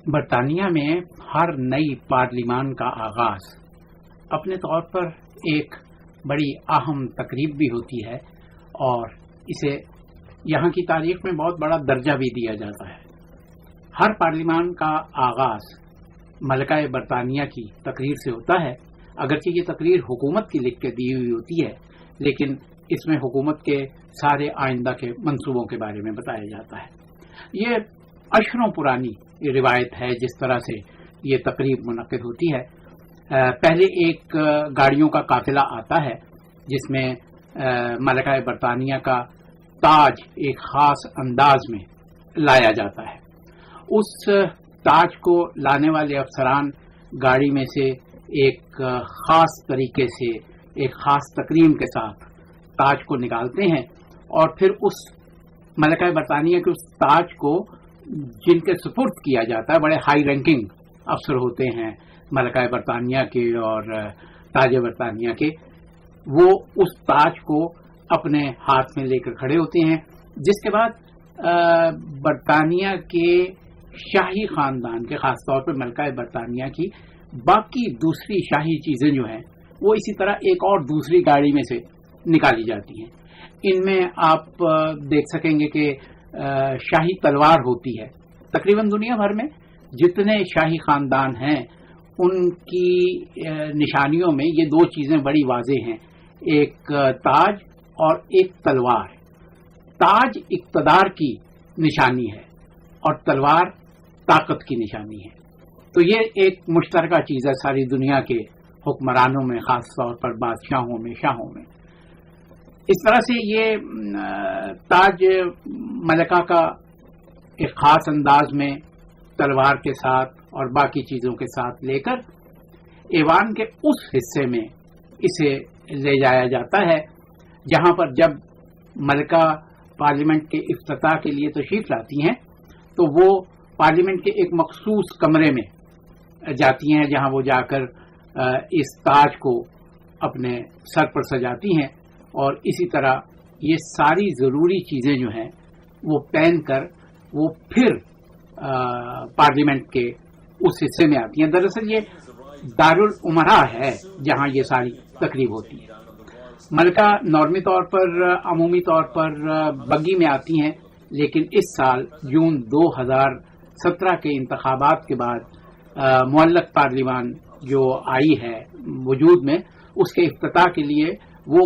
برطانیہ میں ہر نئی پارلیمان کا آغاز اپنے طور پر ایک بڑی اہم تقریب بھی ہوتی ہے اور اسے یہاں کی تاریخ میں بہت بڑا درجہ بھی دیا جاتا ہے۔ ہر پارلیمان کا آغاز ملکہ برطانیہ کی تقریر سے ہوتا ہے، اگرچہ یہ تقریر حکومت کی لکھ کے دی ہوئی ہوتی ہے، لیکن اس میں حکومت کے سارے آئندہ کے منصوبوں کے بارے میں بتایا جاتا ہے۔ یہ اشروں پرانی روایت ہے جس طرح سے یہ تقریب منعقد ہوتی ہے۔ پہلے ایک گاڑیوں کا قافلہ آتا ہے جس میں ملکہ برطانیہ کا تاج ایک خاص انداز میں لایا جاتا ہے۔ اس تاج کو لانے والے افسران گاڑی میں سے ایک خاص طریقے سے ایک خاص تکریم کے ساتھ تاج کو نکالتے ہیں اور پھر اس ملکہ برطانیہ کے اس تاج کو جن کے سپرد کیا جاتا ہے، بڑے ہائی رینکنگ افسر ہوتے ہیں ملکہ برطانیہ کے اور تاج برطانیہ کے، وہ اس تاج کو اپنے ہاتھ میں لے کر کھڑے ہوتے ہیں، جس کے بعد برطانیہ کے شاہی خاندان کے، خاص طور پر ملکہ برطانیہ کی باقی دوسری شاہی چیزیں جو ہیں وہ اسی طرح ایک اور دوسری گاڑی میں سے نکالی جاتی ہیں۔ ان میں آپ دیکھ سکیں گے کہ شاہی تلوار ہوتی ہے۔ تقریباً دنیا بھر میں جتنے شاہی خاندان ہیں ان کی نشانیوں میں یہ دو چیزیں بڑی واضح ہیں، ایک تاج اور ایک تلوار۔ تاج اقتدار کی نشانی ہے اور تلوار طاقت کی نشانی ہے، تو یہ ایک مشترکہ چیز ہے ساری دنیا کے حکمرانوں میں، خاص طور پر بادشاہوں میں، شاہوں میں۔ اس طرح سے یہ تاج ملکہ کا ایک خاص انداز میں تلوار کے ساتھ اور باقی چیزوں کے ساتھ لے کر ایوان کے اس حصے میں اسے لے جایا جاتا ہے جہاں پر جب ملکہ پارلیمنٹ کے افتتاح کے لیے تشریف لاتی ہیں تو وہ پارلیمنٹ کے ایک مخصوص کمرے میں جاتی ہیں جہاں وہ جا کر اس تاج کو اپنے سر پر سجاتی ہیں اور اسی طرح یہ ساری ضروری چیزیں جو ہیں وہ پہن کر وہ پھر پارلیمنٹ کے اس حصے میں آتی ہیں۔ دراصل یہ دارالعمرا ہے جہاں یہ ساری تقریب ہوتی ہے۔ ملکہ عمومی طور پر بگی میں آتی ہیں، لیکن اس سال جون 2017 کے انتخابات کے بعد معلق پارلیمان جو آئی ہے وجود میں، اس کے افتتاح کے لیے وہ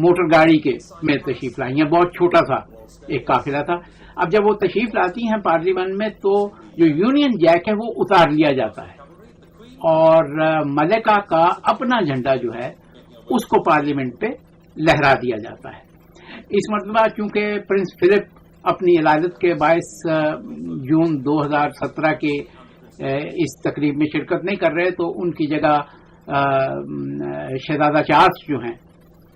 موٹر گاڑی کے میں تشریف لائی ہیں۔ بہت چھوٹا سا ایک قافلہ تھا۔ اب جب وہ تشریف لاتی ہیں پارلیمنٹ میں تو جو یونین جیک ہے وہ اتار لیا جاتا ہے اور ملکہ کا اپنا جھنڈا جو ہے اس کو پارلیمنٹ پہ لہرا دیا جاتا ہے۔ اس مرتبہ چونکہ پرنس فلپ اپنی ولادت کے باعث جون 2017 کے اس تقریب میں شرکت نہیں کر رہے، تو ان کی جگہ شہزادہ چارلس جو ہیں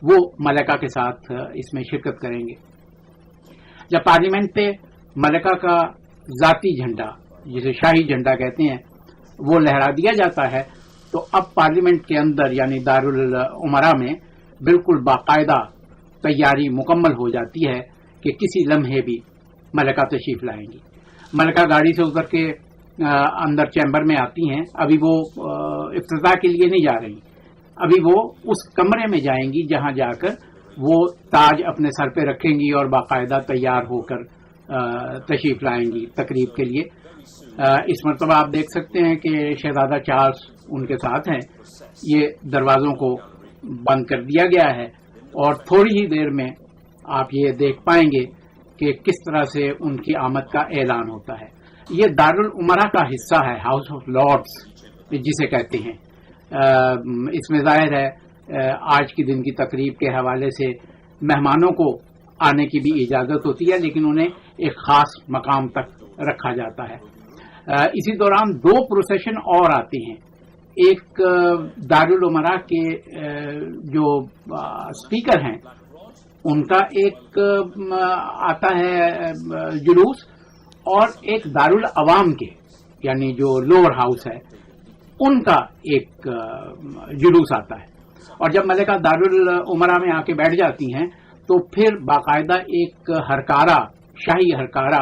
وہ ملکہ کے ساتھ اس میں شرکت کریں گے۔ جب پارلیمنٹ پہ ملکہ کا ذاتی جھنڈا، جسے شاہی جھنڈا کہتے ہیں، وہ لہرا دیا جاتا ہے تو اب پارلیمنٹ کے اندر یعنی دارالعمرا میں بالکل باقاعدہ تیاری مکمل ہو جاتی ہے کہ کسی لمحے بھی ملکہ تشریف لائیں گی۔ ملکہ گاڑی سے اتر کے اندر چیمبر میں آتی ہیں۔ ابھی وہ افتتاح کے لیے نہیں جا رہی، ابھی وہ اس کمرے میں جائیں گی جہاں جا کر وہ تاج اپنے سر پہ رکھیں گی اور باقاعدہ تیار ہو کر تشریف لائیں گی تقریب کے لیے۔ اس مرتبہ آپ دیکھ سکتے ہیں کہ شہزادہ چارلس ان کے ساتھ ہیں۔ یہ دروازوں کو بند کر دیا گیا ہے اور تھوڑی ہی دیر میں آپ یہ دیکھ پائیں گے کہ کس طرح سے ان کی آمد کا اعلان ہوتا ہے۔ یہ دارالعمرا کا حصہ ہے، ہاؤس آف لارڈز جسے کہتے ہیں۔ اس میں ظاہر ہے آج کے دن کی تقریب کے حوالے سے مہمانوں کو آنے کی بھی اجازت ہوتی ہے، لیکن انہیں ایک خاص مقام تک رکھا جاتا ہے۔ اسی دوران دو پروسیشن اور آتے ہیں۔ ایک دارالعمرا کے جو اسپیکر ہیں ان کا ایک آتا ہے جلوس، اور ایک دارالعوام کے یعنی جو لوور ہاؤس ہے ان کا ایک جلوس آتا ہے۔ اور جب ملکہ دارالعمرا میں آ کے بیٹھ جاتی ہیں تو پھر باقاعدہ ایک ہرکارہ، شاہی ہرکارہ